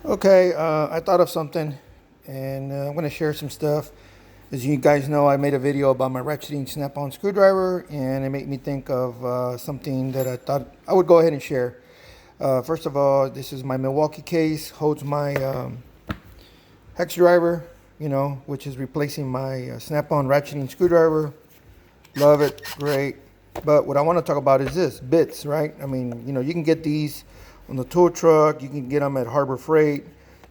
Okay, I thought of something, and I'm going to share some stuff. As you guys know, I made a video about my ratcheting snap-on screwdriver, and it made me think of something that I thought I would go ahead and share. First of all, this is my Milwaukee case, holds my hex driver, which is replacing my snap-on ratcheting screwdriver. Love it, great. But what I want to talk about is this, bits, right? I mean, you can get these on the tow truck, you can get them at Harbor Freight,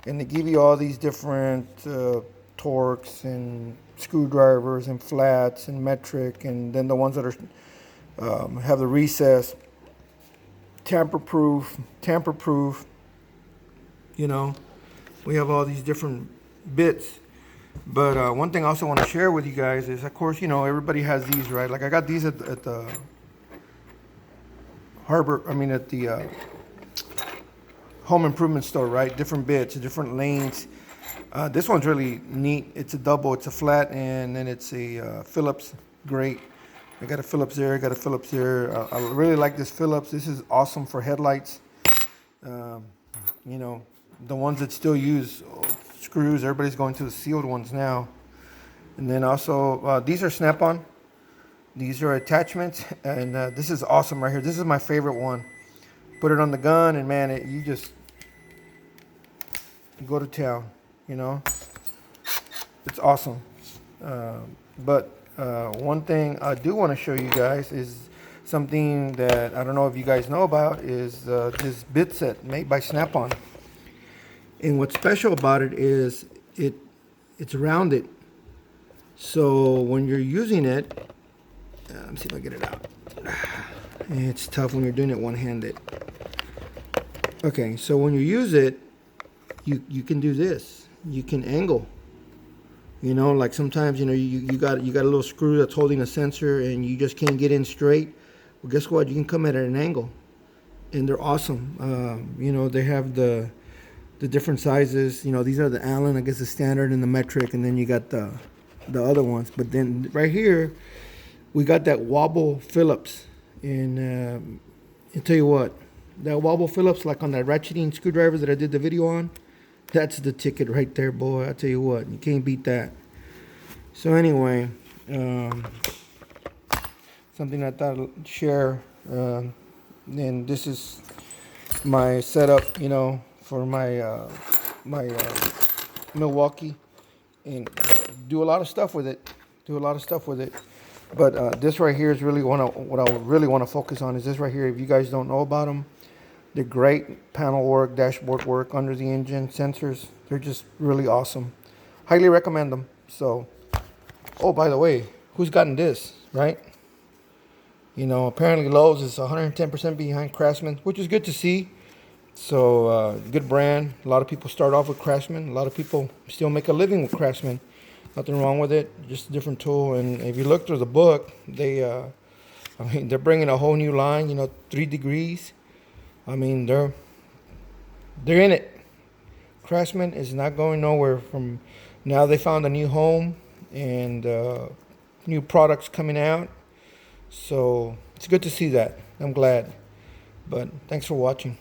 and they give you all these different torques and screwdrivers and flats and metric, and then the ones that are have the recess, tamper-proof. You know, we have all these different bits. But one thing I also want to share with you guys is, of course, everybody has these, right? Like I got these at the at the home improvement store, right? Different bits, different lanes. This one's really neat. It's a double, it's a flat, and then it's a Phillips. Great. I got a Phillips there, I got a Phillips there. I really like this Phillips. This is awesome for headlights. You know, the ones that still use screws, everybody's going to the sealed ones now. And then also, these are snap-on. These are attachments, and this is awesome right here. This is my favorite one. Put it on the gun, and man, you just go to town, It's awesome. But one thing I do want to show you guys is something that I don't know if you guys know about, is this bit set made by Snap-on. And what's special about it is it's rounded. So when you're using it, let me see if I get it out. It's tough when you're doing it one-handed. Okay, so when you use it, you can do this. You can angle. Like sometimes you got a little screw that's holding a sensor and you just can't get in straight. Well, guess what? You can come at an angle, and they're awesome. They have the different sizes. These are the Allen, I guess the standard and the metric, and then you got the other ones. But then right here, we got that wobble Phillips, and I'll tell you what, that wobble Phillips, like on that ratcheting screwdriver that I did the video on, that's the ticket right there, boy. I tell you what, you can't beat that. So anyway, something I thought I'd share, and this is my setup, for my Milwaukee, and do a lot of stuff with it. But this right here is really what I really want to focus on is this right here. If you guys don't know about them, they're great panel work, dashboard work, under the engine, sensors. They're just really awesome. Highly recommend them. So, oh, by the way, who's gotten this, right? Apparently Lowe's is 110% behind Craftsman, which is good to see. So, good brand. A lot of people start off with Craftsman. A lot of people still make a living with Craftsman. Nothing wrong with it. Just a different tool. And if you look through the book, they're bringing a whole new line. 3 degrees. They're in it. Craftsman is not going nowhere. From now, they found a new home and new products coming out. So it's good to see that. I'm glad. But thanks for watching.